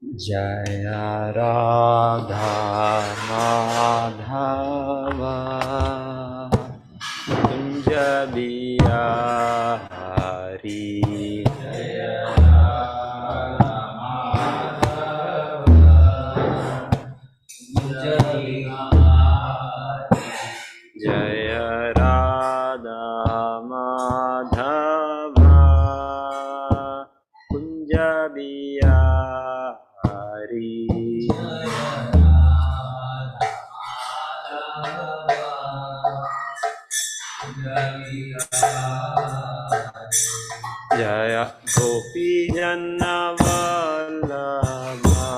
Jaya Radha Madhava Kunja Bihari Jaya Radha Madhava Kunja Bihari Jaya Radha Madhava Kunja Bihari Jaya Gopi Jana Vallabha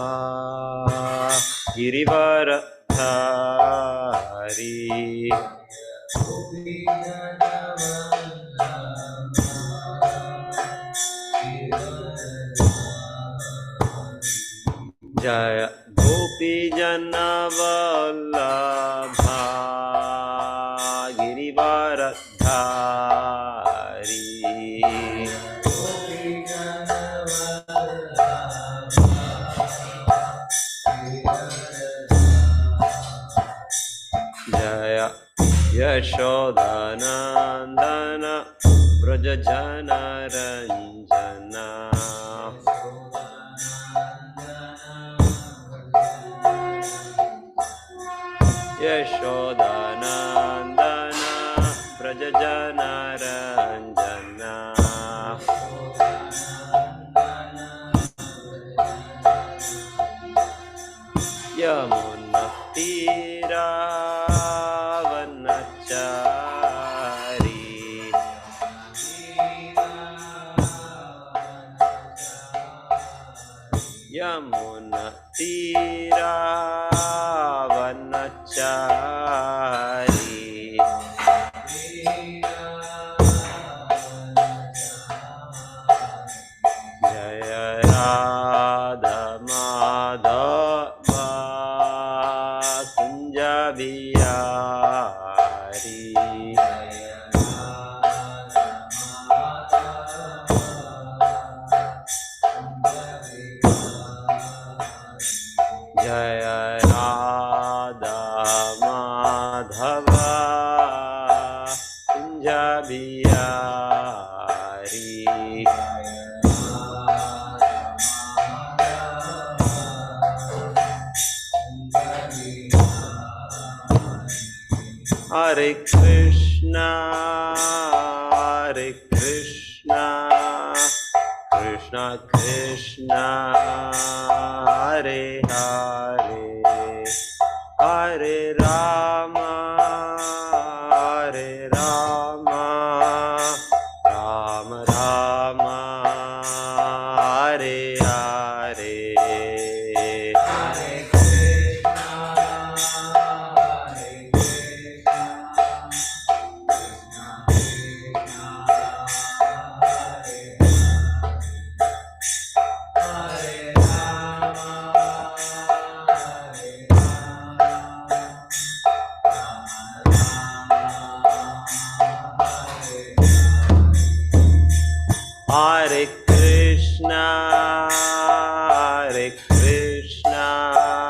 Girivaradhari Jaya Gopi Jana Vallabha Girivaradhari Jaya Yashodanandana Vrajajana Ranjana Yashodanandana Vrajajana Ranjana Yamuna Tira Vanachari Yamuna Tira Vanachari Jaya Radha Madhava Kunja Bihari Jaya Radha Madhava Kunja Bihari Hare Krishna Krishna Krishna Hare Hare Hare Rama Rama Rama Hare Hare Hare Krishna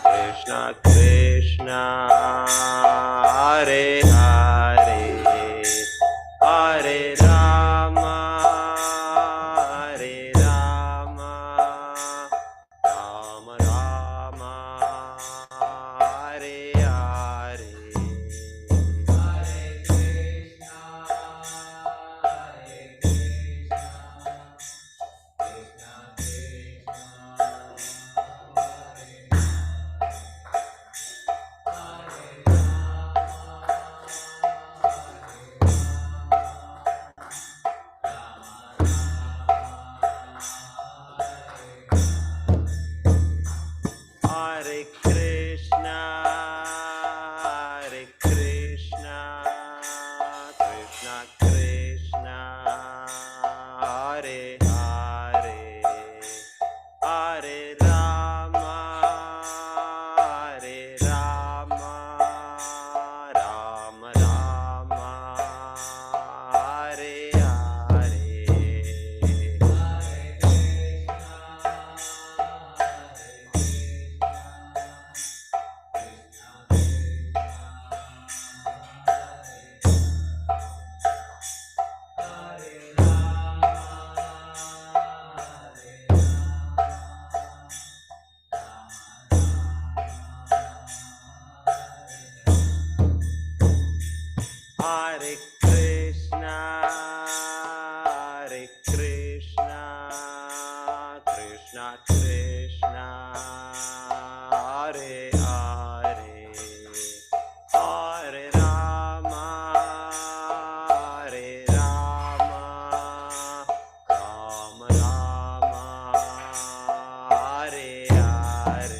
Krishna Krishna Hare Hare Hare Rama Rama Rama Hare Hare Hare Krishna Hare Krishna, Hare Krishna, Krishna Krishna, Hare Hare, Hare Rama, Hare Rama, Rama Rama, Hare Hare.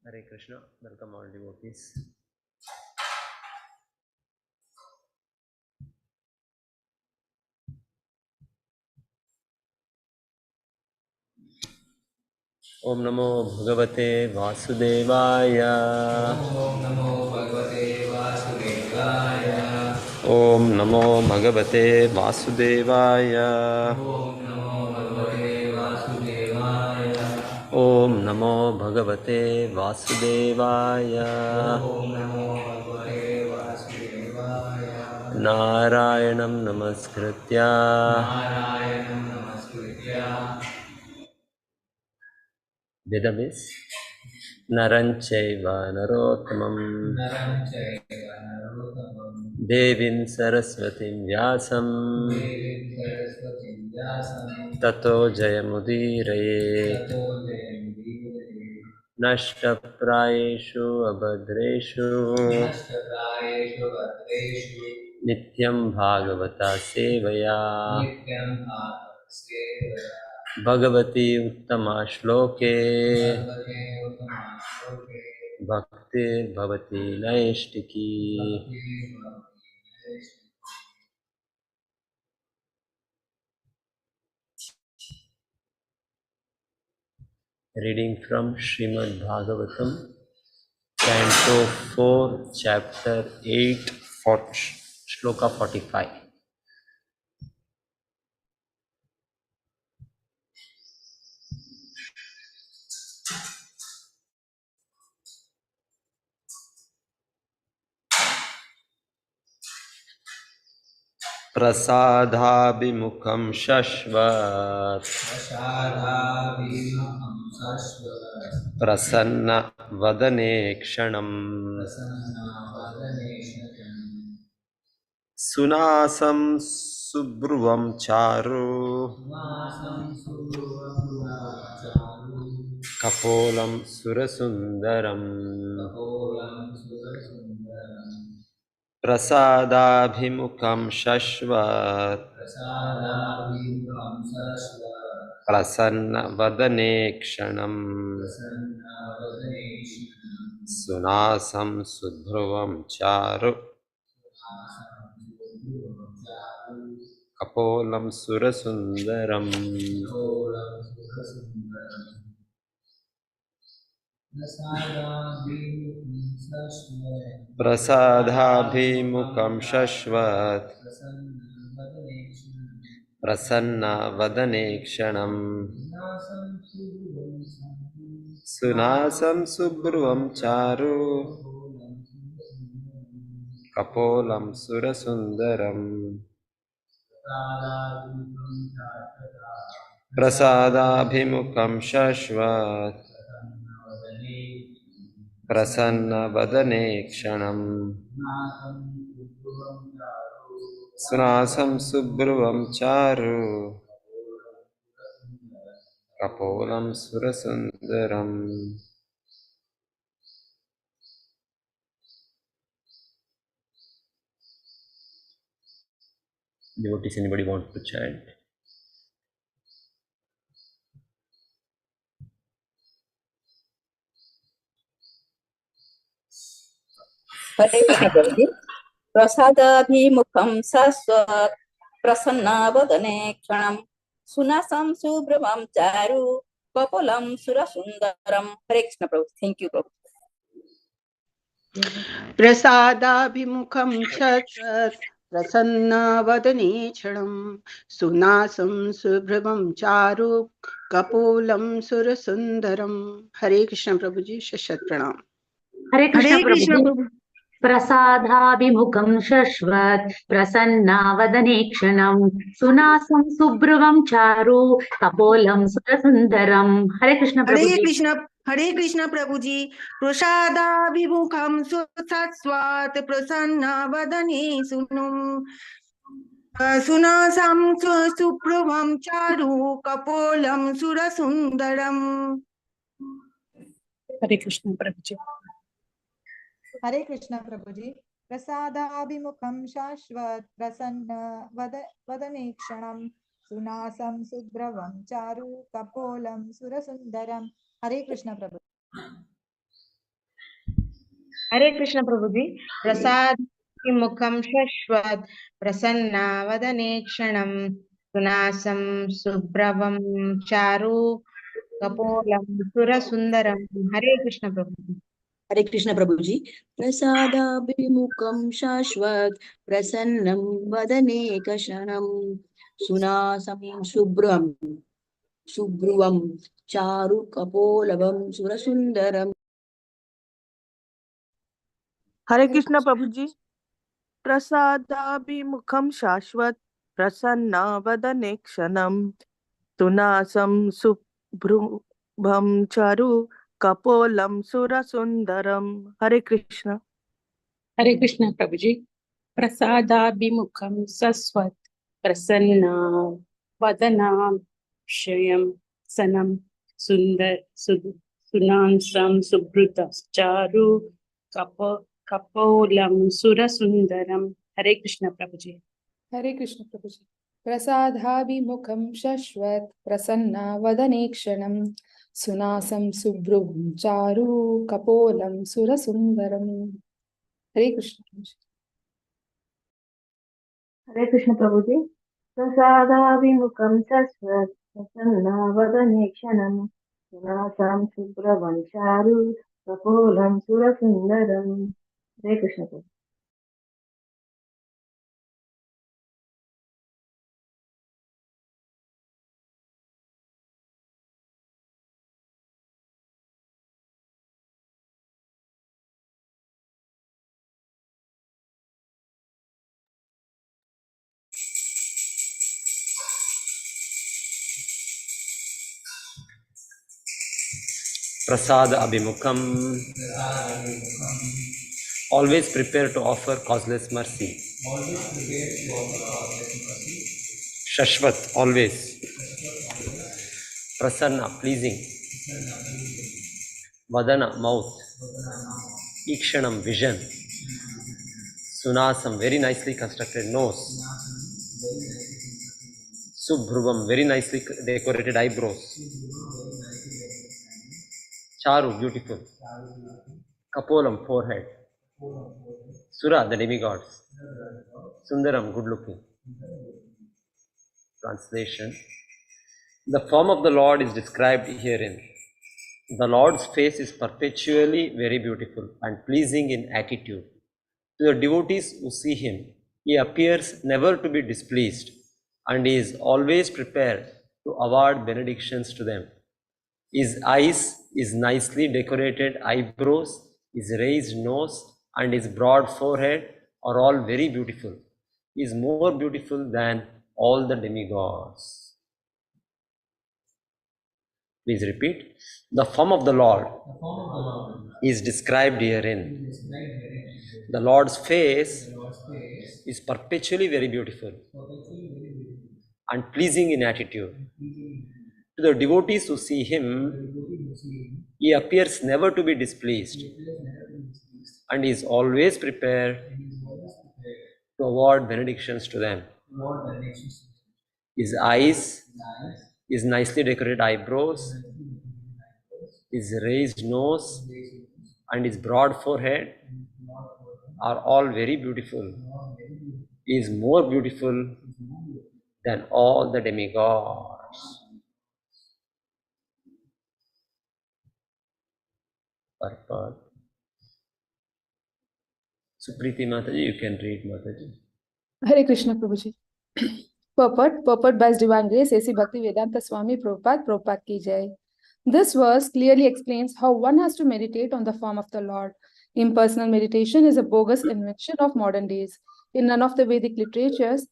Hare Krishna, welcome all devotees. Om Namo Bhagavate Vasudevaya. Om Namo Bhagavate Vasudevaya. Om Namo Bhagavate Vasudevaya. Om Namo Bhagavate Vasudevaya. Om Namo Bhagavate Vasudevaya. Om Namo Bhagavate Vasudevaya. Narayanam Namaskritya Narayanam Namaskritya Vedam is Naranchaiva Narottamam Naram Chaiva Narottamam Devim Saraswatim Vyasam Devim Saraswatim Vyasam Tato Jayamudiraye Tato Jayamudiraye Nashtaprayeshu Abhadreshu Nashtaprayeshu Bhadreshu Nityam Bhagavata Sevaya Nityam Bhagavata Sevaya Bhagavati Uttama Shloke Bhagavate Uttama Shloke Bhakti Bhavati Naishtiki. Bhakti Bhavati Naishtiki. Reading from Srimad Bhagavatam, Canto 4, Chapter 8, Shloka 45. Prasadhabhimukham shashvat Prasadavimukham sashvat Prasanna vadane kshanam Prasanna vadane shakam Sunasam subhruvam charu Vasam Sudhavacharu Kapolam surasundaram Kapolam Surasundaram Prasadabhimukham shashvat Prasadavimukham sashvat Prasanna vadane kshanam Prasanna vadane shakam Sunasam subhruvam charu Vasam Sudhavacharu Kapolam surasundaram Kapolam Surasundaram Prasadabhimukham shashvat Prasanna vadane kshanam Sunasam subhruvam charu Kapolam surasundaram Prasadabhimukham shashvat Prasanna vadane kshanam Sunasam subhruvam charu Kapolam surasundaram. Devotees, anybody want to chant? हरे कृष्ण प्रभु। प्रसादाभिमुखं सस्वत् प्रसन्नवदने क्षणं सुनासं सुब्रह्मं चारु कपोलं सुरसुन्दरं। हरे कृष्ण प्रभु। Thank you प्रभु। प्रसादाभिमुखं शश्वत् प्रसन्नवदने क्षणं सुनासं सुभ्रमं चारु कपोलं सुरसुंदरम। हरे कृष्ण प्रभु जी, शत प्रणाम। हरे कृष्ण प्रभु जी। प्रसादाभिमुखं शश्वत् प्रसन्नावदने क्षणं सुनासं सुब्रुवं चारु कपोलं सुरसुन्दरं। हरे कृष्ण प्रभु जी। हरे कृष्ण प्रभु जी। प्रसादाभिमुखं सुसत्स्वात् प्रसन्न वदने सुनासं सुभ्रुवं चारु कपोलं सुरसुन्दरम्। हरे कृष्ण प्रभु जी। हरे कृष्ण प्रभु जी। प्रसादाभिमुखं शाश्वत प्रसन्न वदने क्षणं सुनासं सुब्रवं चारु कपोलं सुरसुन्दरम्। हरे कृष्ण प्रभु। हरे कृष्ण प्रभु जी। प्रसादाभिमुखं शश्वत् प्रसन्न वदने क्षणं सुनासं सुब्रवं चारु कपोलं सुरसुन्दरम्। हरे कृष्ण प्रभु जी। हरे कृष्ण प्रभु जी। प्रसादाभिमुखं शाश्वत प्रसन्नं वदने क्षणं सुनासं शुभ्रुवं चारु कपोलवं सुरसुन्दरम्। हरे कृष्ण प्रभु जी। प्रसादाभिमुखं शाश्वत प्रसन्न वदने क्षणं सुनासं सुभ्रुभं चारु कपोलं सुरसुन्दरम। हरे कृष्ण। हरे कृष्ण प्रभु जी। प्रसादाभिमुखं सस्वत् प्रसन्न वदनां क्षयं सनं सुंदर सुनांसं सुभृत चारु कपोलं सुरसुन्दरम। हरे कृष्ण प्रभु जी। हरे कृष्ण प्रभु जी। प्रसादाभिमुखं शश्वत् प्रसन्नावदने क्षणं सुनासं सुभ्रुवं चारु कपोलं सुरसुन्दरम्। हरे कृष्ण प्रभु जी। हरे कृष्ण प्रभु जी। प्रसादाभिमुखं शश्वत् प्रसन्नावदने क्षणं सुनासं सुब्रवं चारु कपोलं सुरसुन्दरम्। हरे कृष्ण प्रभु। Prasada abhimukam. Always prepare to offer causeless mercy. Shashvat, always. Prasanna, pleasing. Vadana, mouth. Ikshanam, vision. Sunasam, very nicely constructed nose. Subhruvam, very nicely decorated eyebrows. Charu, beautiful. Kapolam, forehead. Sura, the demigods. Sundaram, good looking. Translation. The form of the Lord is described herein. The Lord's face is perpetually very beautiful and pleasing in attitude. To the devotees who see him, he appears never to be displeased and is always prepared to award benedictions to them. His eyes, his nicely decorated eyebrows, his raised nose, and his broad forehead are all very beautiful. He is more beautiful than all the demigods. Please repeat. The form of the Lord is described herein. The Lord's face is perpetually very beautiful and pleasing in attitude. To the devotees who see him, he appears never to be displeased and is always prepared to award benedictions to them. His eyes, his nicely decorated eyebrows, his raised nose, and his broad forehead are all very beautiful. He is more beautiful than all the demigods. Purport. Supriti Mataji, you can read Mataji. Hare Krishna Prabhuji. Purport by His Divine Grace, A.C. Bhakti Vedanta Swami Prabhupada Ki Jai. This verse clearly explains how one has to meditate on the form of the Lord. Impersonal meditation is a bogus invention of modern days. In none of the Vedic literatures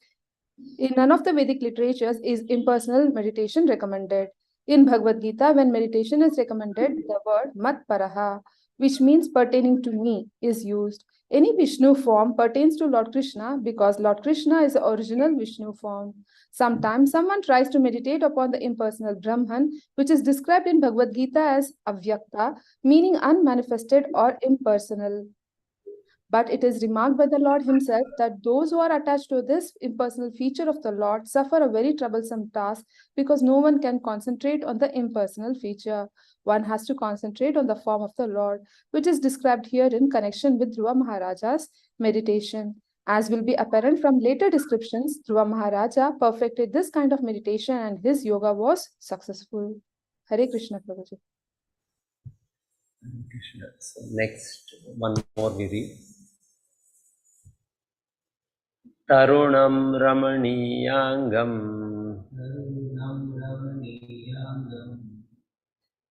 is impersonal meditation recommended. In Bhagavad Gita, when meditation is recommended, the word mat paraha, which means pertaining to me, is used. Any Vishnu form pertains to Lord Krishna because Lord Krishna is the original Vishnu form. Sometimes someone tries to meditate upon the impersonal Brahman, which is described in Bhagavad Gita as avyakta, meaning unmanifested or impersonal. But it is remarked by the Lord himself that those who are attached to this impersonal feature of the Lord suffer a very troublesome task because no one can concentrate on the impersonal feature. One has to concentrate on the form of the Lord, which is described here in connection with Dhruva Maharaja's meditation. As will be apparent from later descriptions, Dhruva Maharaja perfected this kind of meditation and his yoga was successful. Hare Krishna Prabhuji. Krishna. So next, one more we read. Tarunam Ramaniyangam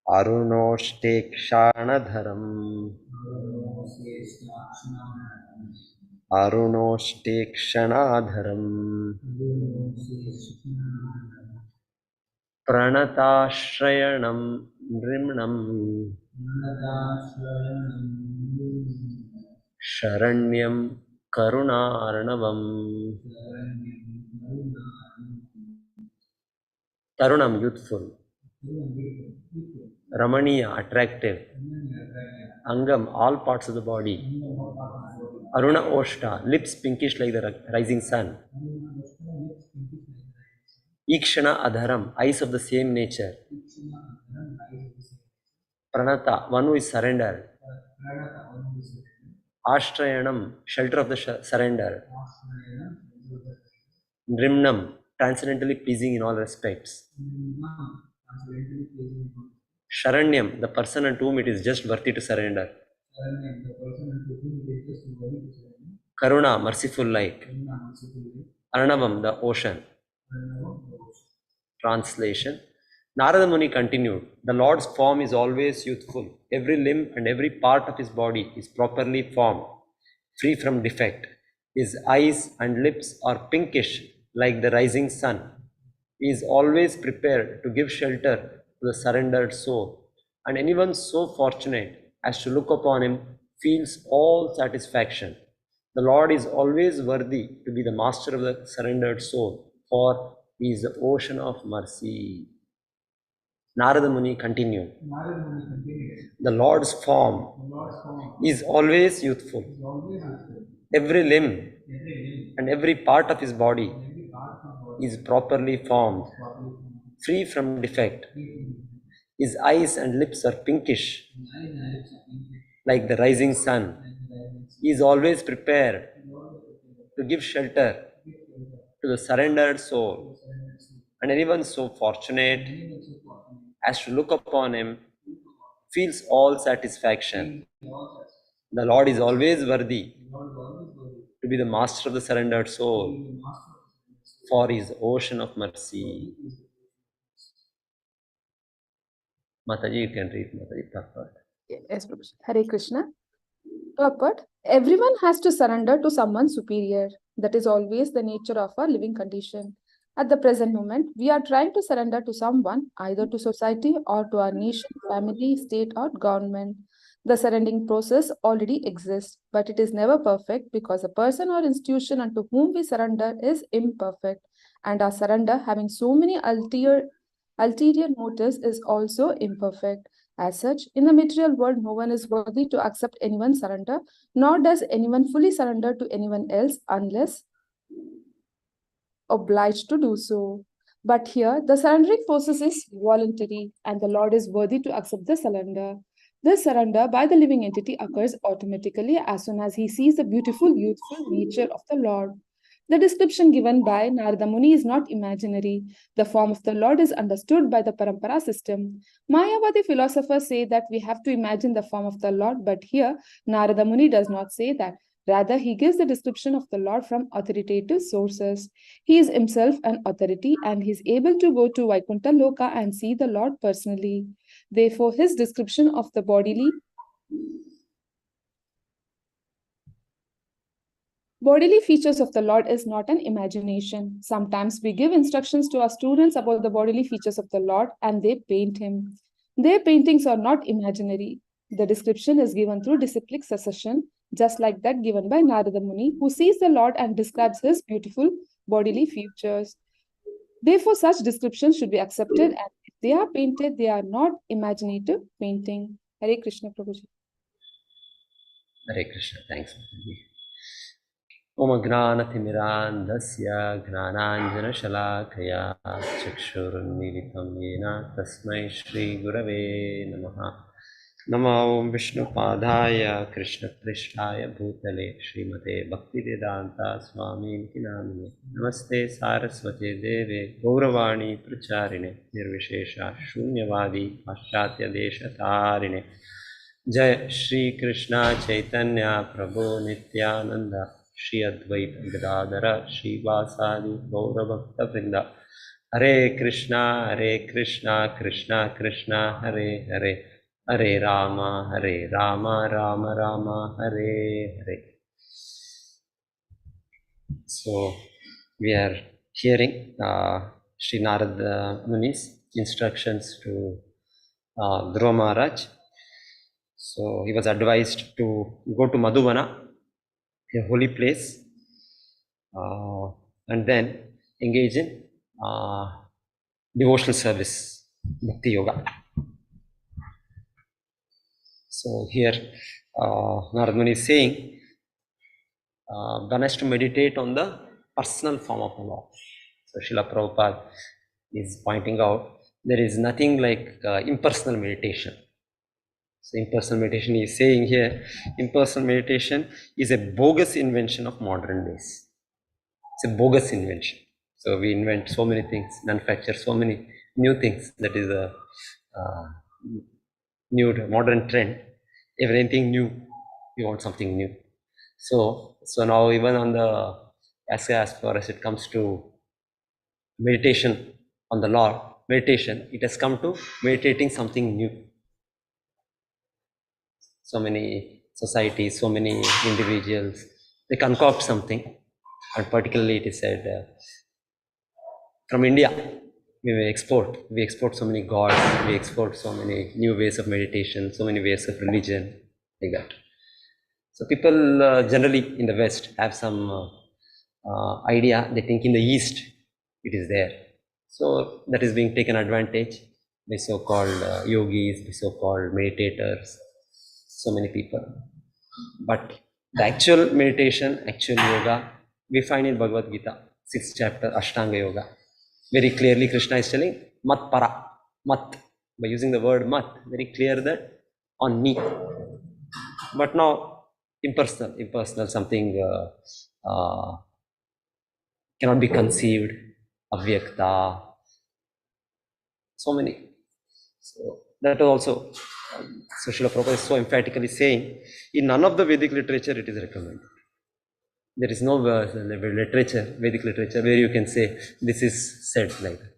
Arunoshtekshadharam Pranatashrayanam Nrimnam Sharanyam Karunarnavam. Tarunam, youthful. Ramaniya, attractive. Angam, all parts of the body. Aruna Oshta, lips pinkish like the rising sun. Ikshana Adharam, eyes of the same nature. Pranata, one who is surrendered. Ashtrayanam, shelter of the surrender. Nrimnam, transcendently pleasing in all respects. Sharanyam, the person unto whom it is just worthy to surrender. Karuna, merciful like. Arnavam, the ocean. Translation. Narada Muni continued, the Lord's form is always youthful. Every limb and every part of his body is properly formed, free from defect. His eyes and lips are pinkish like the rising sun. He is always prepared to give shelter to the surrendered soul, and anyone so fortunate as to look upon him feels all satisfaction. The Lord is always worthy to be the master of the surrendered soul, for he is the ocean of mercy. Narada Muni continued, the Lord's form is always youthful. Every limb and every part of his body is properly formed, free from defect. His eyes and lips are pinkish, like the rising sun. He is always prepared to give shelter to the surrendered soul, and anyone so fortunate as to look upon him feels all satisfaction. The Lord is always worthy to be the master of the surrendered soul, for he is the ocean of mercy. Mataji, you can read Mataji Purport. Yes, Prabhuji. Hare Krishna. Purport. Everyone has to surrender to someone superior. That is always the nature of our living condition. At the present moment, we are trying to surrender to someone, either to society or to our nation, family, state, or government. The surrendering process already exists, but it is never perfect because the person or institution unto whom we surrender is imperfect, and our surrender, having so many ulterior motives, is also imperfect. As such, in the material world, no one is worthy to accept anyone's surrender, nor does anyone fully surrender to anyone else unless obliged to do so. But here, the surrendering process is voluntary, and the Lord is worthy to accept the surrender. This surrender by the living entity occurs automatically as soon as he sees the beautiful, youthful nature of the Lord. The description given by Narada Muni is not imaginary. The form of the Lord is understood by the Parampara system. Mayavadi philosophers say that we have to imagine the form of the Lord, but here Narada Muni does not say that. Rather, he gives the description of the Lord from authoritative sources. He is himself an authority and he is able to go to Vaikuntha Loka and see the Lord personally. Therefore, his description of the bodily features of the Lord is not an imagination. Sometimes we give instructions to our students about the bodily features of the Lord and they paint him. Their paintings are not imaginary. The description is given through disciplic succession, just like that given by Narada Muni, who sees the Lord and describes his beautiful bodily features. Therefore, such descriptions should be accepted, and if they are painted, they are not imaginative painting. Hare Krishna, Prabhuji. Hare Krishna. Thanks, Mataji. Om Gnanathimirantasya Gnananjanashalakaya Chakshurunmilitam Yena Tasmai Shri Gurave Namaha. Namo Om Vishnupadaya Krishna Prishtaya Bhutale Srimate Bhaktivedanta Swami Namine. Namaste Saraswate Deve Gauravani Pracharine Nirvishesha Shunyavadi Paschatya Desha Tarine. Jai Shri Krishna Chaitanya Prabhu Nityananda Shri Advaita Gadadhara Shri Vasadi Gaura Bhakta Vrinda. Hare Krishna Krishna Krishna Hare Hare Hare Rama Rama Rama Hare Hare. So we are hearing Sri Narada Muni's instructions to Dhruva Maharaj. So he was advised to go to Madhuvana, a holy place, and then engage in devotional service, Bhakti Yoga. So here Narada Muni is saying one has to meditate on the personal form of the Lord. So Srila Prabhupada is pointing out there is nothing like impersonal meditation. So impersonal meditation, he is saying here, impersonal meditation is a bogus invention of modern days. It's a bogus invention. So we invent so many things, manufacture so many new things. That is a new modern trend. Everything new, you want something new. So now even on the as far as it comes to meditation on the Lord, meditation, it has come to meditating something new. So many societies, so many individuals, they concoct something, and particularly it is said from India, we export so many gods, we export so many new ways of meditation, so many ways of religion, like that. So people generally in the West have some idea, they think in the East it is there. So that is being taken advantage by so-called yogis, by so-called meditators, so many people. But the actual meditation, actual yoga, we find in Bhagavad Gita, 6th chapter, Ashtanga Yoga. Very clearly Krishna is telling, mat para, mat. By using the word mat, very clear that on me. But now, impersonal, something cannot be conceived, avyakta, so many. So that also, so Srila Prabhupada is so emphatically saying, in none of the Vedic literature it is recommended. There is no literature, Vedic literature, where you can say this is said like that.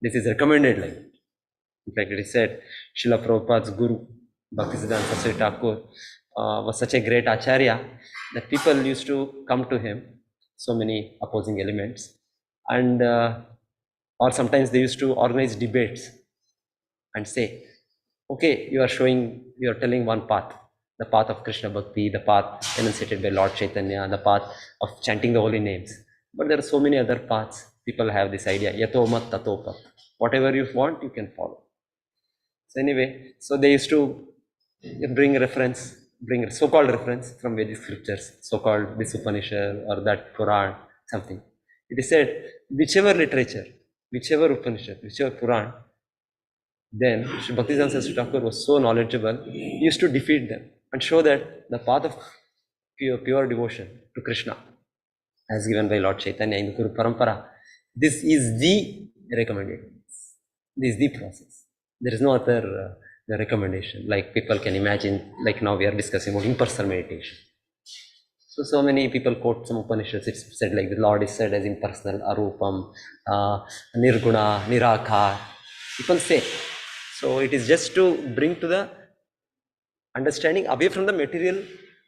This is recommended like that. In fact, it is said, Srila Prabhupada's guru, Bhaktisiddhanta Saraswati Thakur, was such a great acharya that people used to come to him, so many opposing elements, and or sometimes they used to organize debates and say, okay, you are telling one path, the path of Krishna Bhakti, the path enunciated by Lord Chaitanya, the path of chanting the holy names. But there are so many other paths. People have this idea, yato mat tato pat. Whatever you want, you can follow. So anyway, so they used to bring so-called reference from Vedic scriptures, so-called this Upanishad or that Quran, something. It is said, whichever literature, whichever Upanishad, whichever Quran, then Sri Bhaktisiddhanta Saraswati Thakur was so knowledgeable, he used to defeat them and show that the path of pure devotion to Krishna, as given by Lord Chaitanya in the Guru Parampara, this is the recommended. This is the process. There is no other recommendation. Like people can imagine, like now we are discussing about impersonal meditation. So many people quote some Upanishads. It's said like the Lord is said as impersonal, arupam, nirguna, nirakar. People say. So it is just to bring to the understanding away from the material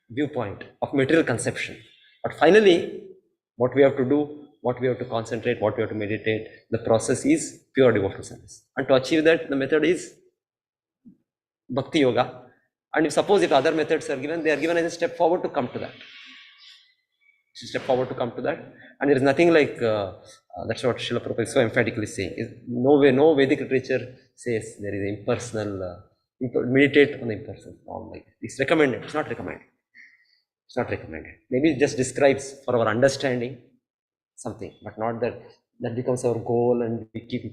viewpoint of material conception. But finally, what we have to do, what we have to concentrate, what we have to meditate, the process is pure devotional service. And to achieve that, the method is Bhakti Yoga. And if suppose if other methods are given, they are given as a step forward to come to that. Step forward to come to that. And there is nothing like, that's what Srila Prabhupada is so emphatically saying. Is no way, no Vedic literature says there is impersonal, meditate on the impersonal form. Like it's recommended, it's not recommended. It's not recommended. Maybe it just describes for our understanding something, but not that that becomes our goal and we keep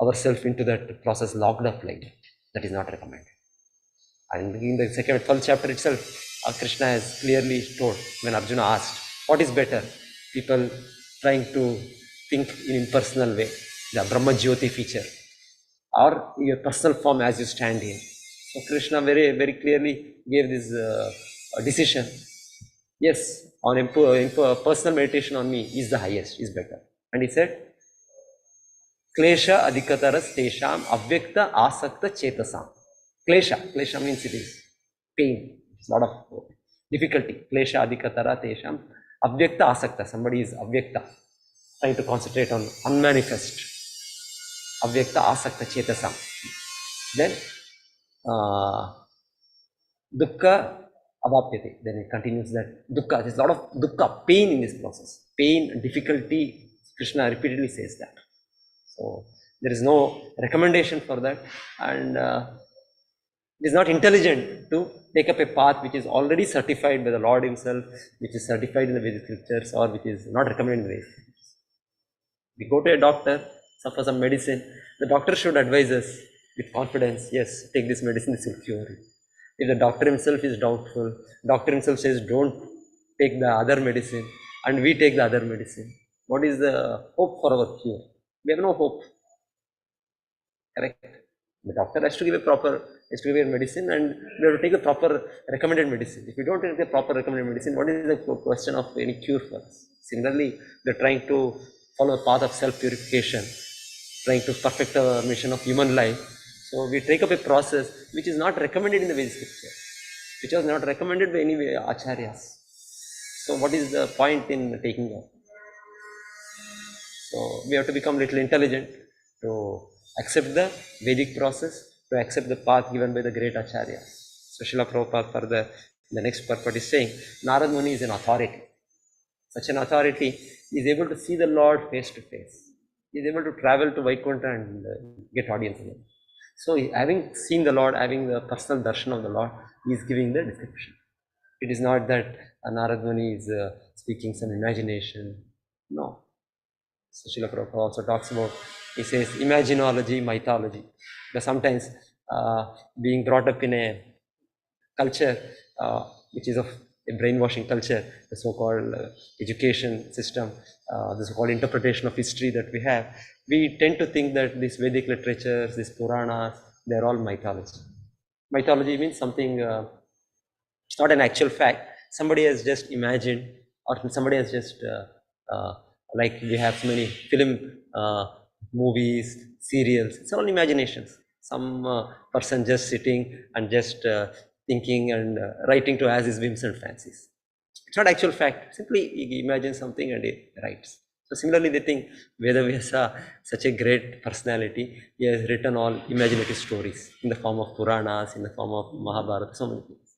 ourselves into that process locked up like that. That is not recommended. And in the 12th chapter itself, Krishna has clearly told when Arjuna asked, what is better? People trying to think in impersonal way, the Brahma Jyoti feature, or your personal form as you stand here. So Krishna very, very clearly gave this decision. Yes, on personal meditation on me is the highest, is better. And he said, Klesha adhikataras tesham avyakta asakta chetasam. Klesha means it is pain, it's a lot of difficulty. Klesha adhikatara tesham avyakta asakta. Somebody is avyakta, trying to concentrate on unmanifest. Avyakta asakta chetasam. Then dukkha avapyate. Then it continues that dukkha, there's a lot of dukkha, pain in this process. Pain, difficulty, Krishna repeatedly says that. So there is no recommendation for that, and it is not intelligent to take up a path which is already certified by the Lord himself, which is certified in the Vedic scriptures, or which is not recommended in the Vedic scriptures. We go to a doctor, for some medicine, the doctor should advise us with confidence, yes, take this medicine, this will cure you. If the doctor himself is doubtful, doctor himself says don't take the other medicine, and we take the other medicine, what is the hope for our cure? We have no hope. Correct? The doctor has to give a medicine, and we have to take the proper recommended medicine. If we don't take the proper recommended medicine, what is the question of any cure for us? Similarly, we are trying to follow the path of self-purification, trying to perfect the mission of human life. So we take up a process which is not recommended in the Vedic scripture, which was not recommended by any acharyas. So what is the point in taking up? So we have to become little intelligent to accept the Vedic process, to accept the path given by the great acharyas. So Srila Prabhupada for the next purport is saying, Narad Muni is an authority. Such an authority is able to see the Lord face to face. He is able to travel to Vaikuntha and get audience with him. So having seen the Lord, having the personal darshan of the Lord, he is giving the description. It is not that Narad Muni is speaking some imagination. No. So Srila Prabhupada also talks about, he says, imaginology, mythology. Because sometimes being brought up in a culture which is of a brainwashing culture, the so-called education system, the so-called interpretation of history that we have, we tend to think that these Vedic literatures, these Puranas, they're all mythology. Mythology means something, it's not an actual fact. Somebody has just imagined, or somebody has just, like we have so many film, movies, serials, it's all imaginations. Some person just sitting and just thinking and writing to as his whims and fancies. It's not actual fact. Simply he imagines something and he writes. So similarly, they think Vedavyasa, such a great personality, he has written all imaginative stories in the form of Puranas, in the form of Mahabharata, so many things.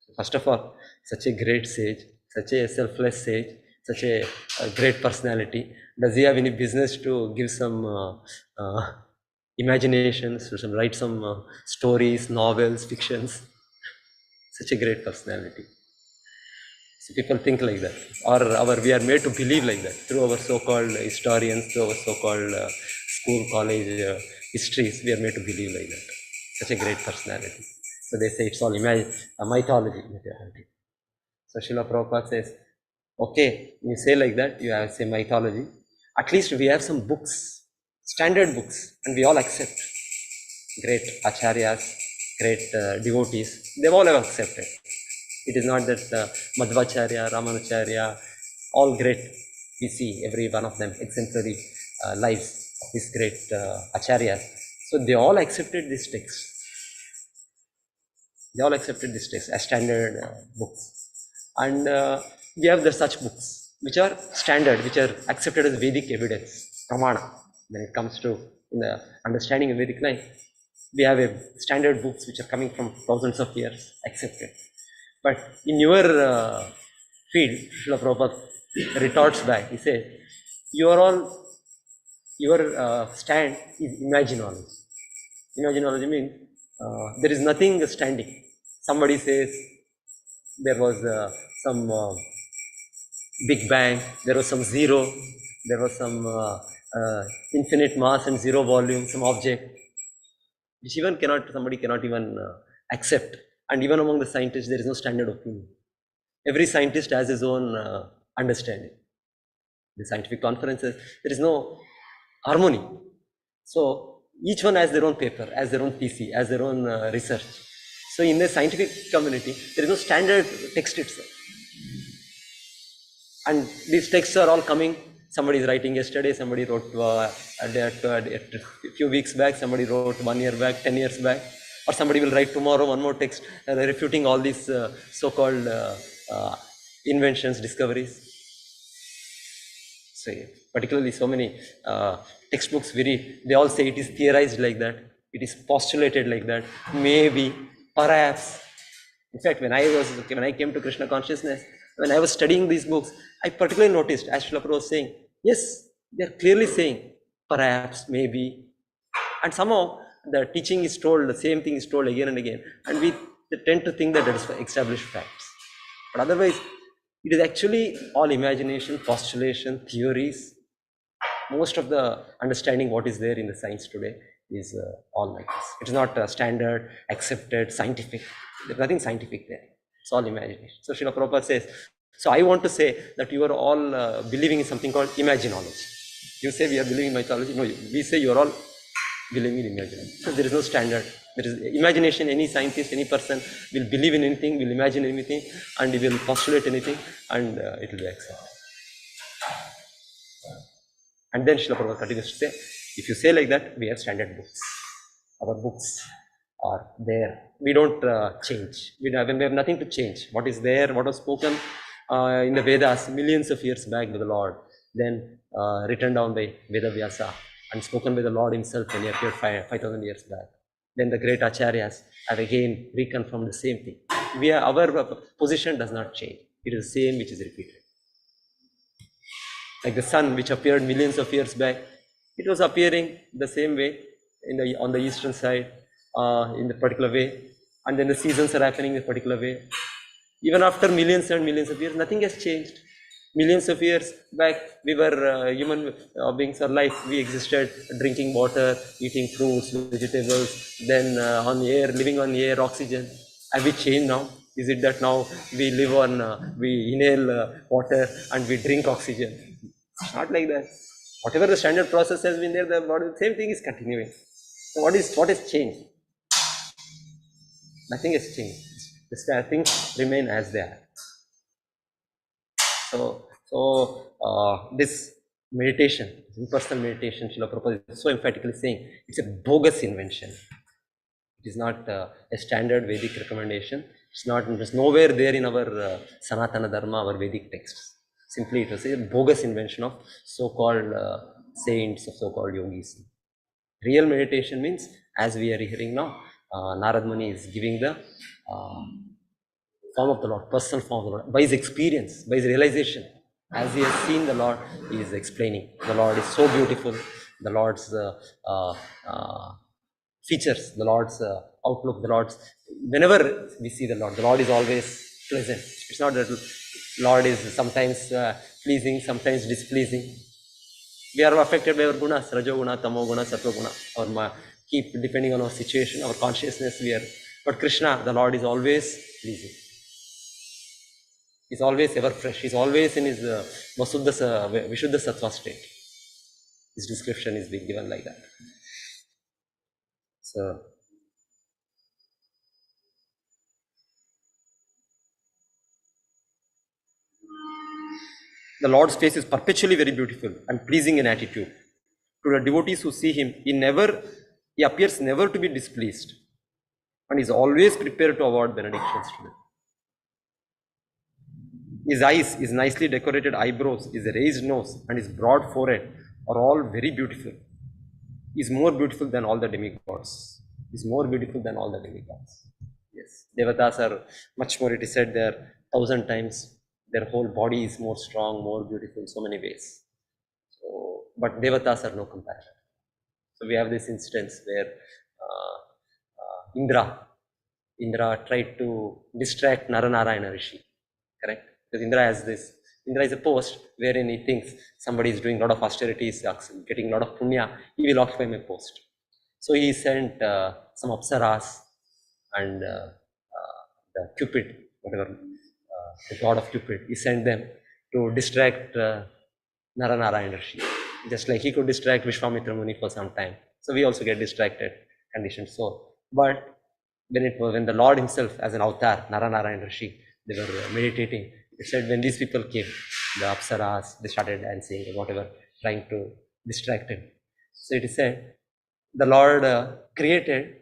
So first of all, such a great sage, such a selfless sage, such a great personality, does he have any business to give some imaginations, to write some stories, novels, fictions? Such a great personality. So people think like that, or we are made to believe like that through our so-called historians, through our so-called school, college histories. We are made to believe like that. Such a great personality. So they say it's all mythology. So Srila Prabhupada says, okay, you say like that, you have say mythology. At least we have some books, standard books, and we all accept. Great acharyas, great devotees, they all have accepted. It is not that Madhvacharya, Ramanacharya, all great. We see every one of them exemplary lives of these great acharyas. So they all accepted this text. They all accepted this text as standard books. And we have such books which are standard, which are accepted as Vedic evidence, Pramana. When it comes to in the understanding of Vedic life, we have a standard books which are coming from thousands of years, accepted. But in your field, Srila Prabhupada retorts back, he says, your stand is imaginology. Imaginology means there is nothing standing. Somebody says there was some Big Bang, there was some zero, there was some infinite mass and zero volume, some object, which even somebody cannot even accept. And even among the scientists, there is no standard opinion. Every scientist has his own understanding. The scientific conferences, there is no harmony. So each one has their own paper, has their own PC, has their own research. So in the scientific community, there is no standard text itself. And these texts are all coming. Somebody is writing yesterday, somebody wrote a few weeks back, somebody wrote 1 year back, 10 years back, or somebody will write tomorrow one more text refuting all these so-called inventions, discoveries. So particularly so many textbooks, they all say it is theorized like that, it is postulated like that, maybe, perhaps. In fact, when I came to Krishna consciousness, when I was studying these books, I particularly noticed, as Srila Prabhupada was saying, yes, they are clearly saying, perhaps, maybe. And somehow the teaching is told, the same thing is told again and again. And we tend to think that it is established facts. But otherwise, it is actually all imagination, postulation, theories. Most of the understanding what is there in the science today is all like this. It is not standard, accepted, scientific. There's nothing scientific there. It's all imagination. So Srila Prabhupada says, so I want to say that you are all believing in something called imaginology. You say we are believing in mythology. No, we say you are all believing in imagination. So there is no standard. There is imagination. Any scientist, any person will believe in anything, will imagine anything, and he will postulate anything, and it will be accepted. And then Srila Prabhupada continues to say, if you say like that, we have standard books. Our books are there. We don't change. We have nothing to change. What is there, what was spoken in the Vedas millions of years back by the Lord, then written down by Veda Vyasa and spoken by the Lord himself when he appeared 5,000 years back. Then the great acharyas have again reconfirmed the same thing. Our position does not change. It is the same which is repeated. Like the sun which appeared millions of years back, it was appearing the same way on the eastern side in the particular way, and then the seasons are happening in a particular way. Even after millions and millions of years, nothing has changed. Millions of years back, we were human beings or life. We existed drinking water, eating fruits, vegetables, then on air, living on air, oxygen. Have we changed now? Is it that now we live on, we inhale water and we drink oxygen? It's not like that. Whatever the standard process has been there, the same thing is continuing. So what has changed? Nothing has changed. The things remain as they are. So this meditation, impersonal meditation, Srila Prabhupada is so emphatically saying it's a bogus invention. It is not a standard Vedic recommendation. It's nowhere there in our Sanatana Dharma, our Vedic texts. Simply it was a bogus invention of so-called saints, of so-called yogis. Real meditation means, as we are hearing now, Narad Muni is giving the form of the Lord, personal form of the Lord, by his experience, by his realization. As he has seen the Lord, he is explaining. The Lord is so beautiful. The Lord's features, the Lord's outlook, the Lord's. Whenever we see the Lord is always pleasant. It's not that Lord is sometimes pleasing, sometimes displeasing. We are affected by our gunas, rajoguna, tamoguna, sattva guna, or keep depending on our situation, our consciousness. But Krishna, the Lord, is always pleasing. He's always ever fresh. He's always in his Vishuddha Sattva state. His description is being given like that. So, The Lord's face is perpetually very beautiful and pleasing in attitude. To the devotees who see him, he appears never to be displeased and is always prepared to award benedictions to them. His eyes, his nicely decorated eyebrows, his raised nose, and his broad forehead are all very beautiful. He is more beautiful than all the demigods. He is more beautiful than all the demigods. Yes, Devatas are much more, it is said, there 1,000 times. Their whole body is more strong, more beautiful in so many ways. So, but Devatas are no comparison. So we have this instance where Indra tried to distract Naranarayana Rishi, correct? Because Indra is a post wherein he thinks somebody is doing a lot of austerities, getting a lot of punya, he will occupy my post. So he sent some apsaras and the Cupid, whatever, the god of Cupid, he sent them to distract Naranarayana Rishi. Just like he could distract Vishwamitra Muni for some time. So we also get distracted, conditioned soul. But when the Lord himself as an avatar, Naranarayana Rishi, they were meditating, it said when these people came, the apsaras, they started dancing or whatever, trying to distract him. So it is said, the Lord created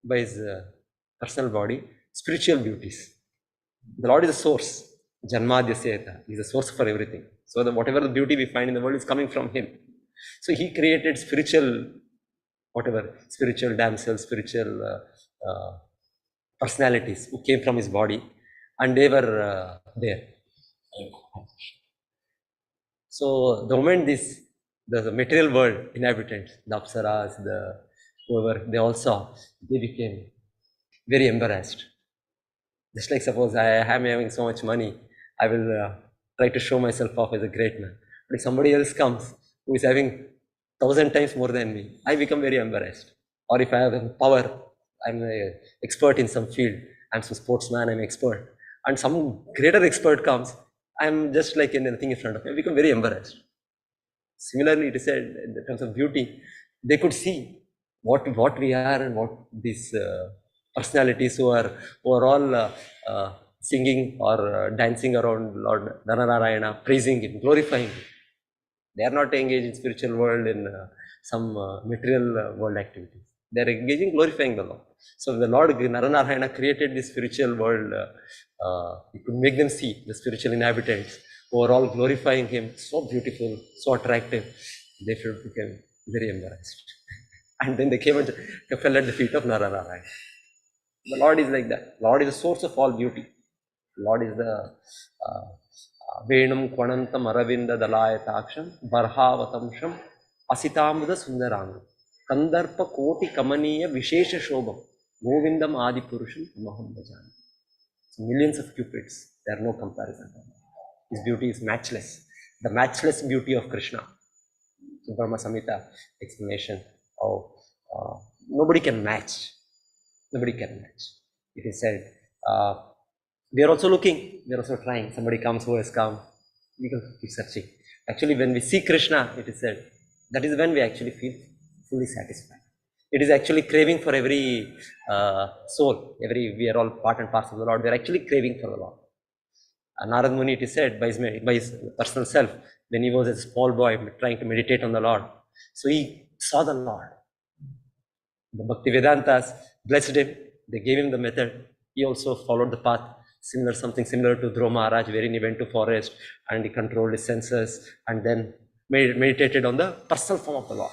by his personal body spiritual beauties. The Lord is a source. Janmadhyaseta. He is a source for everything. So whatever the beauty we find in the world is coming from him. So he created spiritual damsels, spiritual personalities who came from his body, and they were there. So the moment the material world inhabitants, the apsaras, whoever they all saw, they became very embarrassed. Just like suppose I am having so much money, I will try to show myself off as a great man. But if somebody else comes who is having 1,000 times more than me, I become very embarrassed. Or if I have power, I'm an expert in some field, I'm some sportsman, I'm an expert, and some greater expert comes, I'm just like anything in front of me, I become very embarrassed. Similarly, it is said in terms of beauty, they could see what we are and what these personalities who are all singing or dancing around Lord Naranarayana, praising him, glorifying him. They are not engaged in spiritual world in some material world activities. They are engaging glorifying the Lord. So the Lord Naranarayana created this spiritual world. He could make them see the spiritual inhabitants who are all glorifying him. So beautiful, so attractive. They became very embarrassed. And then they came and fell at the feet of Naranarayana. The Lord is like that. Lord is the source of all beauty. Lord is the Venam Kwanantam Aravinda Dalayataksham Barhavatamsham Asitambuda Sundarangam Kandarpa Koti Kamaniya Vishesha Shobham Govindam Adi Purusham Maham Bhajani. Millions of cupids, there are no comparison. His beauty is matchless. The matchless beauty of Krishna. So Brahma Samhita explanation of nobody can match. Nobody can match. It is said, we are also looking, we are also trying. Somebody comes who has come, we can keep searching. Actually, when we see Krishna, it is said, that is when we actually feel fully satisfied. It is actually craving for every soul. We are all part and parcel of the Lord. We are actually craving for the Lord. Narad Muni, it is said by his personal self, when he was a small boy trying to meditate on the Lord. So he saw the Lord. The Bhakti Vedantas blessed him. They gave him the method. He also followed the path, something similar to Dhruva Maharaj, wherein he went to forest and he controlled his senses and then meditated on the personal form of the Lord.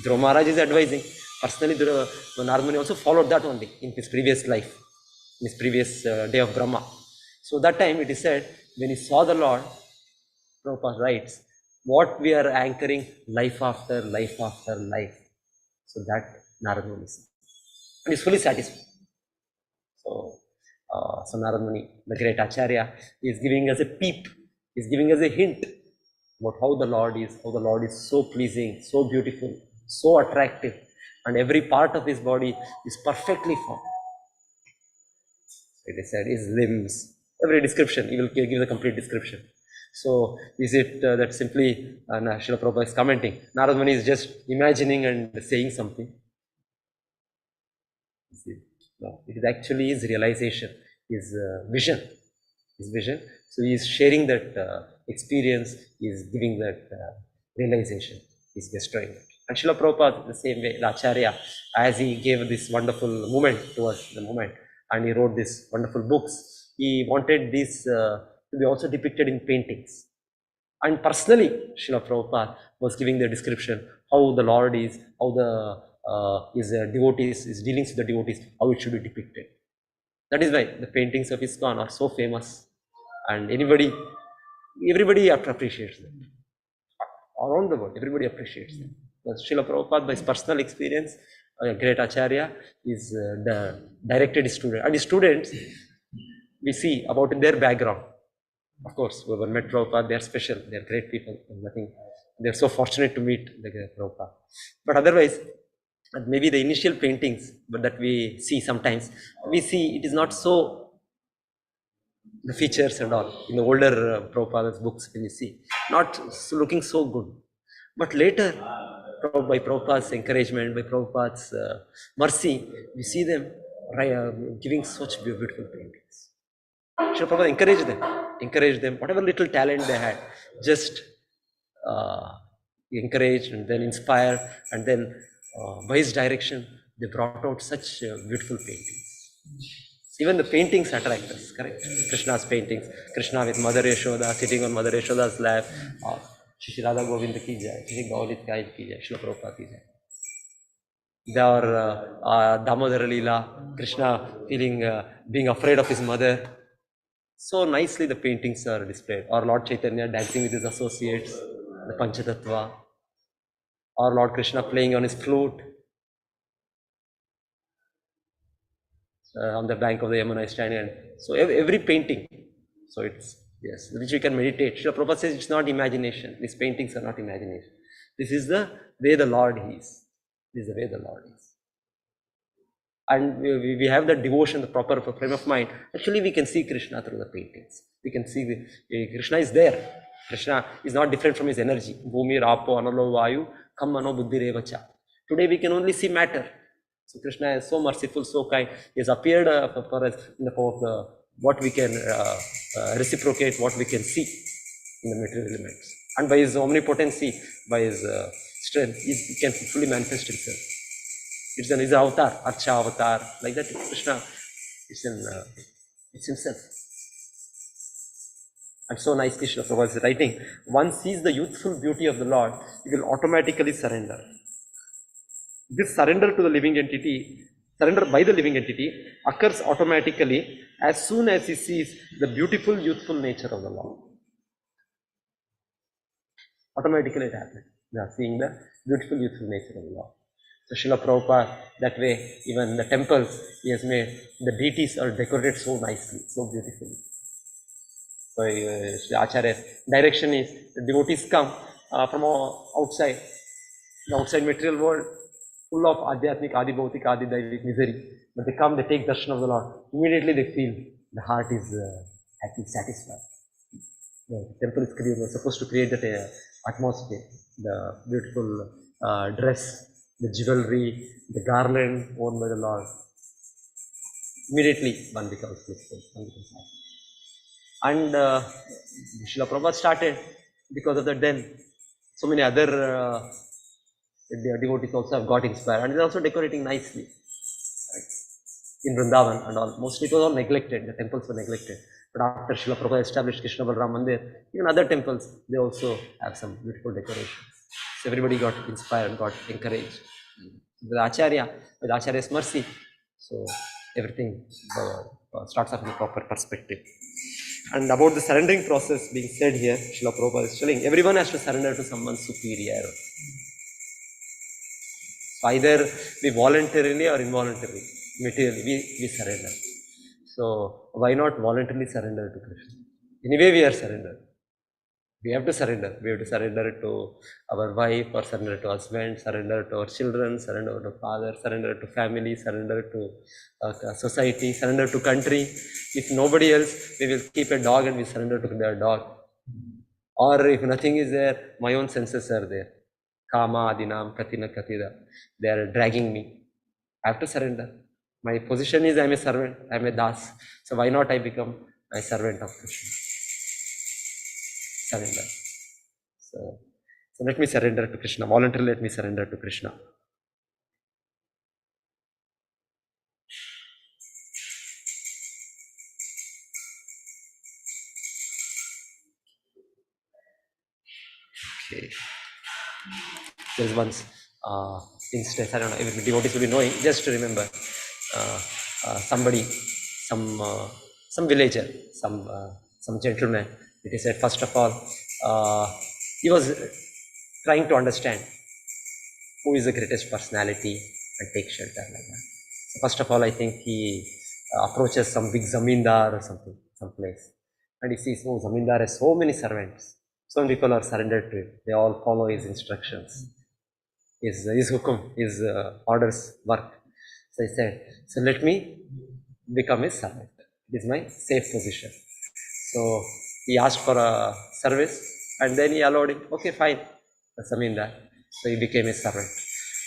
Dhruva Maharaj is advising. Personally, Narad Muni also followed that only in his previous life, in his previous day of Brahma. So that time it is said, when he saw the Lord, Prabhupada writes, what we are anchoring life after life after life. So that Narad Muni is. And is fully satisfied. So Narad Muni, the great Acharya, is giving us a peep, is giving us a hint about how the Lord is so pleasing, so beautiful, so attractive, and every part of his body is perfectly formed. It is said, his limbs, every description, he will give the complete description. So is it that simply Srila Prabhupada is commenting? Narad Muni is just imagining and saying something. No, it is actually his realization, his vision. So he is sharing that experience is giving that realization, is destroying it. And Srila Prabhupada, the same way, the Acharya, as he gave this wonderful movement towards the movement, and he wrote these wonderful books, he wanted this to be also depicted in paintings. And personally, Srila Prabhupada was giving the description how the Lord is, how the his devotees, his dealings with the devotees, how it should be depicted. That is why the paintings of ISKCON are so famous, and everybody appreciates them. Around the world, everybody appreciates them. But Srila Prabhupada, by his personal experience, a great Acharya, is directed his students. And his students, we see about their background. Of course, whoever met Prabhupada, they are special, they are great people. They are so fortunate to meet the great Prabhupada. But otherwise, maybe the initial paintings that we see sometimes, we see it is not so, the features and all, in the older Prabhupada's books, when you see, not looking so good. But later, by Prabhupada's encouragement, by Prabhupada's mercy, we see them giving such beautiful paintings. Srila Prabhupada encouraged them, whatever little talent they had, just encourage and then inspire, and then by his direction, they brought out such beautiful paintings. Even the paintings attract us, correct? Krishna's paintings, Krishna with Mother Yashoda, sitting on Mother Yashoda's lap, Shri Radha Govind ki jai, Shri Gaulit ki jai, Srila Prabhupada ki jai. There are Damodara Leela, Krishna being afraid of his mother. So nicely the paintings are displayed. Or Lord Chaitanya dancing with his associates, the Panchatattva. Or Lord Krishna playing on his flute. On the bank of the Yamuna standing. And so every painting, so it's, yes, which we can meditate. Srila Prabhupada says it's not imagination. These paintings are not imagination. This is the way the Lord is. This is the way the Lord is. And we have that devotion, the proper frame of mind. Actually, we can see Krishna through the paintings. We can see Krishna is there. Krishna is not different from his energy. Bhumi, Rapo, Analo, Vayu, Kam, Mano, Buddhi, Revacha. Today we can only see matter. So Krishna is so merciful, so kind. He has appeared for us in the form of what we can reciprocate, what we can see in the material elements. And by his omnipotency, by his strength, he can fully manifest himself. It's an avatar, Archa avatar, like that. Krishna it's himself. And so nicely Srila Prabhupada is writing, one sees the youthful beauty of the Lord, he will automatically surrender. This surrender to the living entity, surrender by the living entity, occurs automatically as soon as he sees the beautiful, youthful nature of the Lord. Automatically it happens. They are seeing the beautiful, youthful nature of the Lord. So Srila Prabhupada, that way, even the temples, he has made, the deities are decorated so nicely, so beautifully. So Sri Acharya's direction is, the devotees come from outside, the outside material world, full of Adhyatmik, Adi Bhautik, Adi Daivik misery. But they come, they take darshan of the Lord. Immediately they feel the heart is happy, satisfied. The temple is supposed to create that atmosphere, the beautiful dress, the jewelry, the garland worn by the Lord. Immediately one becomes blissful, one becomes happy. And Srila Prabhupada started, because of that then so many other devotees also have got inspired, and they are also decorating nicely, right? In Vrindavan and all. Mostly it was all neglected, the temples were neglected. But after Srila Prabhupada established Krishna Balram Mandir, even other temples, they also have some beautiful decorations. So everybody got inspired, got encouraged. With Acharya's mercy, so everything starts off in the proper perspective. And about the surrendering process being said here, Srila Prabhupada is telling everyone has to surrender to someone superior. So either we voluntarily or involuntarily, materially, we surrender. So why not voluntarily surrender to Krishna? Anyway, we are surrendered. We have to surrender. We have to surrender to our wife, or surrender to husband, surrender to our children, surrender to father, surrender to family, surrender to society, surrender to country. If nobody else, we will keep a dog and we surrender to their dog. Or if nothing is there, my own senses are there. Kama, Adinam, Katina, Katida. They are dragging me. I have to surrender. My position is I am a servant, I am a das. So why not I become a servant of Krishna? surrender. So let me surrender to Krishna. Voluntarily, let me surrender to Krishna. Okay. There's one instance, I don't know if devotees will be knowing, just to remember somebody, some villager, some gentleman. It is said, first of all, he was trying to understand who is the greatest personality and take shelter like that. So first of all, I think he approaches some big zamindar or something, someplace, and he sees, oh, zamindar has so many servants. Some people are surrendered to him. They all follow his instructions, his hukum, his orders work. So he said, so let me become his servant. It is my safe position. So he asked for a service, and then he allowed him, okay, fine, the zamindar. So he became his servant.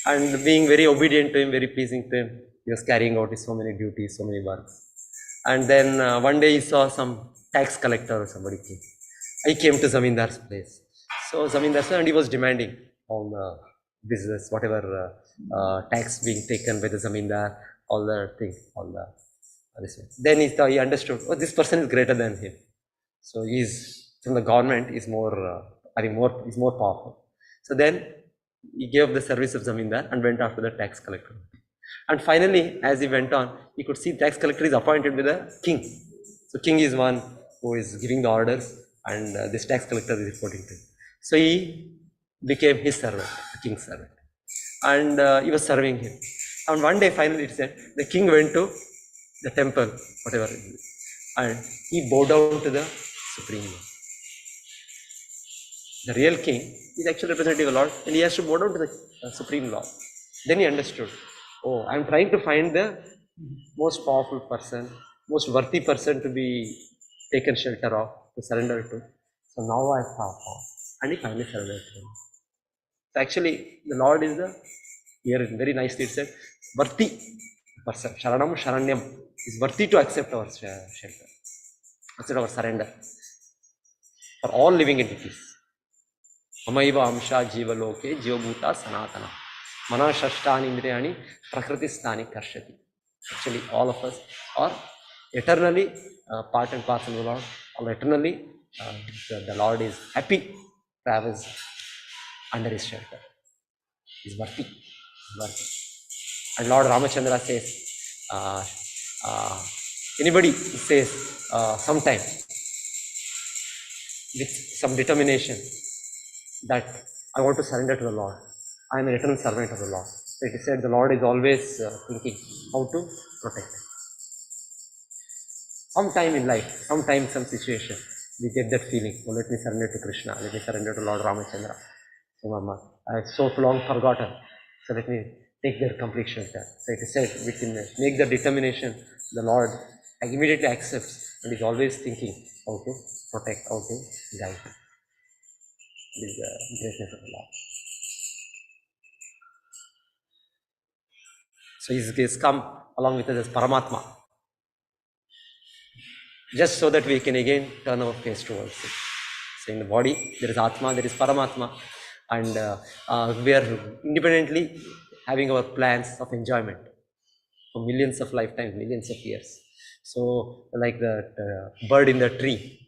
And being very obedient to him, very pleasing to him, he was carrying out his so many duties, so many works. And then one day he saw some tax collector or somebody came. He came to Zamindar's place. So Zamindar, and he was demanding all the business, whatever tax being taken by the Zamindar, all the things, all the this one. Then he understood, oh, this person is greater than him. So he's from the government is more, is more powerful. So then he gave the service of Zamindar and went after the tax collector. And finally, as he went on, he could see tax collector is appointed with the king. So king is one who is giving the orders, and this tax collector is reporting to him. So he became his servant, the king's servant. And he was serving him. And one day, finally, it said, the king went to the temple, whatever it is, and he bowed down to the Supreme Lord. The real king is actually representative of the Lord, and he has to bow down to the Supreme Lord. Then he understood, oh, I'm trying to find the most powerful person, most worthy person to be taken shelter of, to surrender to. So now I found, and he finally surrendered to him. So actually, the Lord is here very nicely it said, worthy person, Sharanam Sharanyam, is worthy to accept our shelter, accept our surrender for all living entities. Amaiva Amsha Jiva Loke, Jivabhuta Sanatana, Mana Shashtani Indriyani, Prakriti Stani Karshati. Actually, all of us are eternally part and parcel of the Lord, or eternally the Lord is happy to have us under his shelter. He's worthy. And Lord Ramachandra says, anybody says sometime with some determination that I want to surrender to the Lord, I am an eternal servant of the Lord. So it is said the Lord is always thinking how to protect. Sometime in life, sometime some situation, we get that feeling, oh, let me surrender to Krishna, let me surrender to Lord Ramachandra. So Mama, I have so long forgotten, so let me take their complete shelter. So it is said, we can make the determination, the Lord immediately accepts and is always thinking how to protect, how to guide. This is the greatness of the Lord. So he has come along with us as Paramatma, just so that we can again turn our face towards it. So in the body, there is Atma, there is Paramatma, and we are independently having our plans of enjoyment for millions of lifetimes, millions of years. So like the bird in the tree,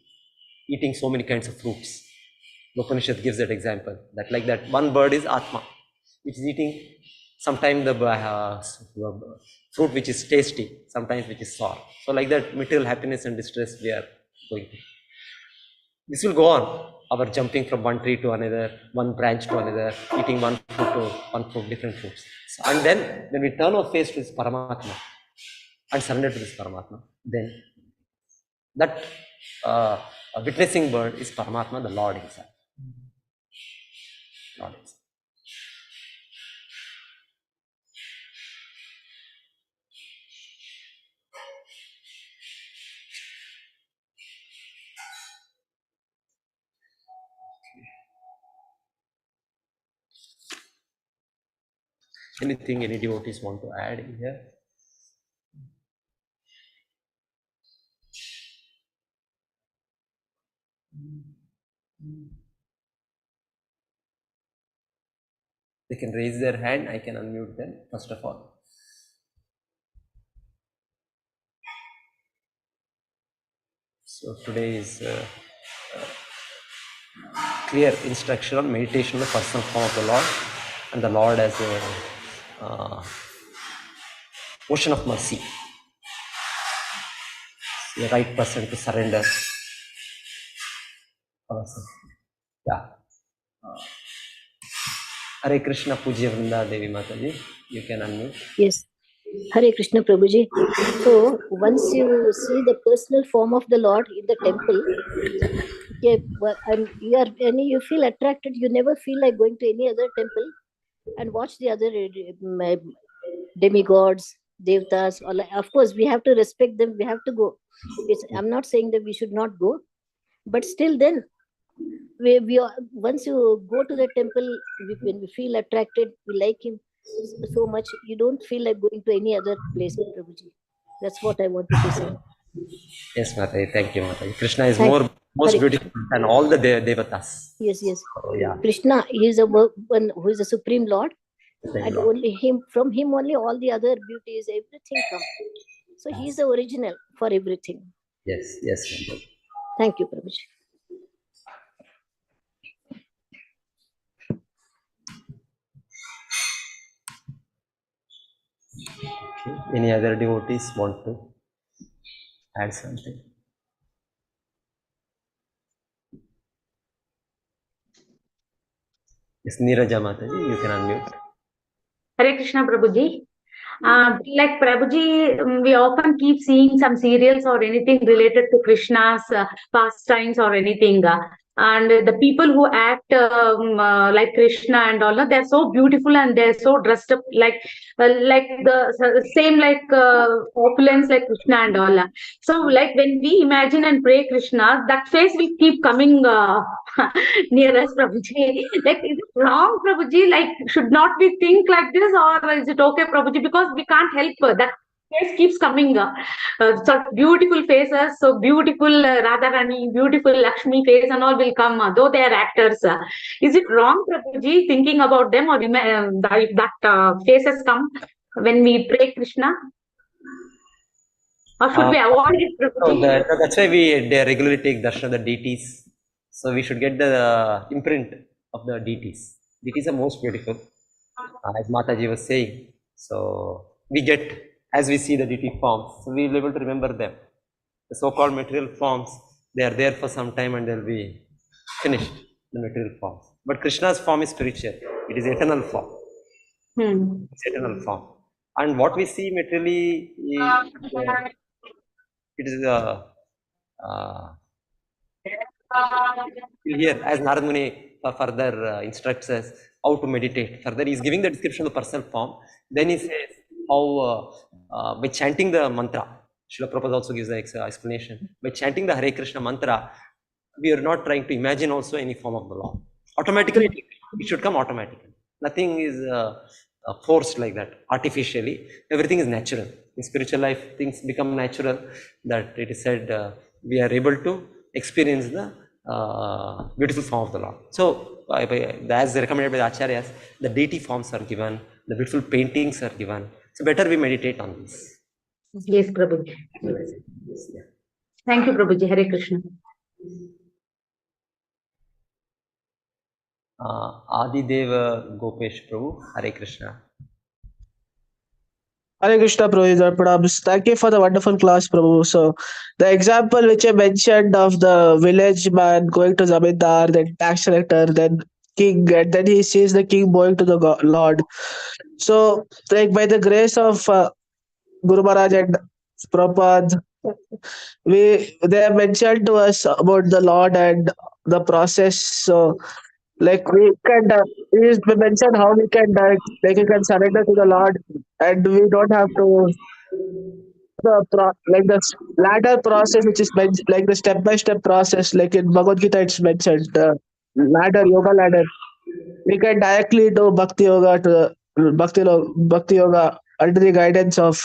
eating so many kinds of fruits. The Upanishad gives that example, that like that one bird is Atma, which is eating sometimes the fruit which is tasty, sometimes which is sour. So like that material happiness and distress we are going through. This will go on, our jumping from one tree to another, one branch to another, eating one fruit to one fruit, different fruits. So, and then when we turn our face to this Paramatma and surrender to this Paramatma, then that witnessing bird is Paramatma, the Lord himself. Lord himself. Anything any devotees want to add here? They can raise their hand. I can unmute them first of all. So today is clear instruction on meditation on the personal form of the Lord, and the Lord as a ocean of mercy, the right person to surrender ourselves. Yeah. Hare Krishna, Pujya Vrinda Devi Mataji, you can unmute. Yes. Hare Krishna Prabhuji. So once you see the personal form of the Lord in the temple, and you feel attracted, you never feel like going to any other temple and watch the other demigods, devtas. Or of course, we have to respect them. We have to go. I'm not saying that we should not go, but still, then once you go to the temple, when we feel attracted, we like him so much, you don't feel like going to any other place, Prabhuji. That's what I wanted to say. Yes, Mataji. Thank you, Mataji. Krishna is most beautiful than all the devatas. Yes. Oh, yeah. Krishna, he is one who is the Supreme Lord, and Lord. only him, from him only all the other beauties, everything comes. So he is the original for everything. Yes, Mataji. Thank you, Prabhuji. Okay. Any other devotees want to add something? Yes, Neeraja Mataji, you can unmute. Hare Krishna Prabhuji. Like Prabhuji, we often keep seeing some serials or anything related to Krishna's pastimes or anything. And the people who act like Krishna and all, they're so beautiful and they're so dressed up like the same like opulence like Krishna and all. So like when we imagine and pray Krishna, that face will keep coming near us, Prabhuji. Like, is it wrong, Prabhuji? Like, should not we think like this, or is it okay, Prabhuji? Because we can't help that face keeps coming. So beautiful faces, so beautiful Radharani, beautiful Lakshmi face, and all will come, though they are actors. Is it wrong, Prabhuji, thinking about them, or that faces come when we pray Krishna? Or should we avoid it, Prabhuji? That's why they regularly take darshan of the deities. So we should get the imprint of the deities. Deities are most beautiful, as Mataji was saying. So we get, as we see the deity forms, so we will be able to remember them. The so-called material forms, they are there for some time and they'll be finished, the material forms. But Krishna's form is spiritual. It is eternal form. It's eternal form. And what we see materially it is here, as Narad Muni further instructs us how to meditate. Further, he is giving the description of the personal form. Then he says how by chanting the mantra, Srila Prabhupada also gives the explanation. By chanting the Hare Krishna mantra, we are not trying to imagine also any form of the Lord. Automatically, it should come automatically. Nothing is forced like that, artificially. Everything is natural. In spiritual life, things become natural. That it is said we are able to experience the beautiful form of the Lord. So, as recommended by the Acharyas, the deity forms are given, the beautiful paintings are given. So, better we meditate on this. Yes, Prabhuji. Yeah. Thank you, Prabhuji. Hare Krishna. Adideva Gopesh Prabhu, Hare Krishna. Hare Krishna Prabhu, Pranams. Thank you for the wonderful class, Prabhu. So, the example which I mentioned of the village man going to Zamindar, then tax collector, then king, and then he sees the king going to the Lord. So, like by the grace of Guru Maharaj and Prabhupada, they have mentioned to us about the Lord and the process. So, like we can, we mentioned how we can, like we can surrender to the Lord, and we don't have to like the ladder process, which is like the step-by-step process, like in Bhagavad Gita, it's mentioned the yoga ladder. We can directly do bhakti yoga to bhakti yoga under the guidance of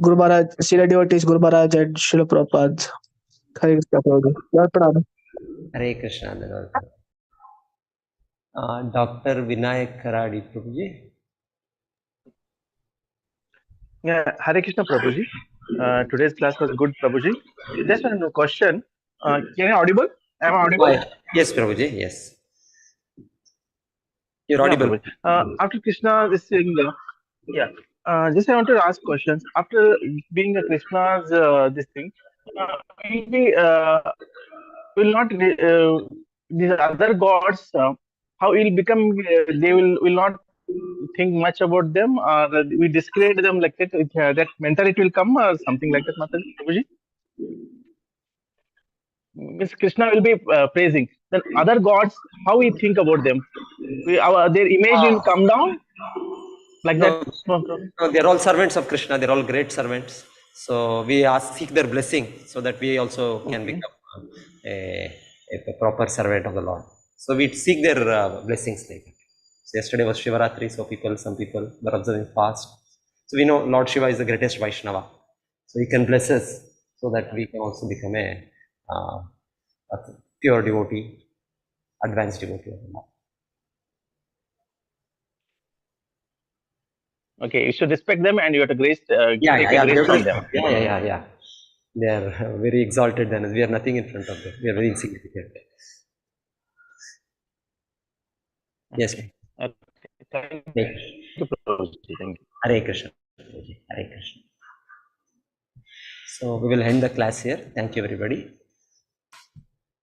Guru Maharaj, senior devotees Guru Maharaj and Srila Prabhupada. Hare Krishna Prabhu. Lord Pranam. Hare Krishna. Dr. Vinayak Karadi, Prabhuji. Yeah, Hare Krishna Prabhuji. Today's class was good, Prabhuji. Just one question. Can I audible? Am I audible? Yes, Prabhuji. Yes. You're Yeah, audible. Prabhuji. After Krishna, this thing, yeah. Just I want to ask questions. After being a Krishna's this thing, will be will not these other gods how will become they will not think much about them or we discredit them like that that mentality will come or something like that, Mataji, Prabhuji? Means Krishna will be praising then other gods, how we think about them, their image will come down like No, that. no, they're all servants of Krishna. They're all great servants. So we seek their blessing so that we also can become a proper servant of the Lord. So we seek their blessings. Like so yesterday was Shivaratri, so some people were observing fast. So we know Lord Shiva is the greatest Vaishnava. So he can bless us so that we can also become a pure devotee, advanced devotee of the Lord. Okay, you should respect them and you have to grace Yeah, grace from them. yeah. They are very exalted than us. We are nothing in front of them. We are very insignificant. Yes. Okay. Thank you, Prabhuji. Thank you. Hare Krishna. Hare Krishna. So we will end the class here. Thank you, everybody.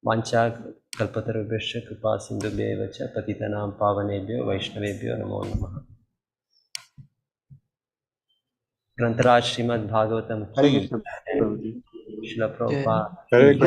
Vancha kalpatarubhyascha kripa sindhubhyeva cha patitanam pavanebhyo vaishnavebhyo namo namah. Grantaraj Srimad Bhagavatam Hare ki Krishna, Prabhuji. Srila Prabhupada. Hare Krishna.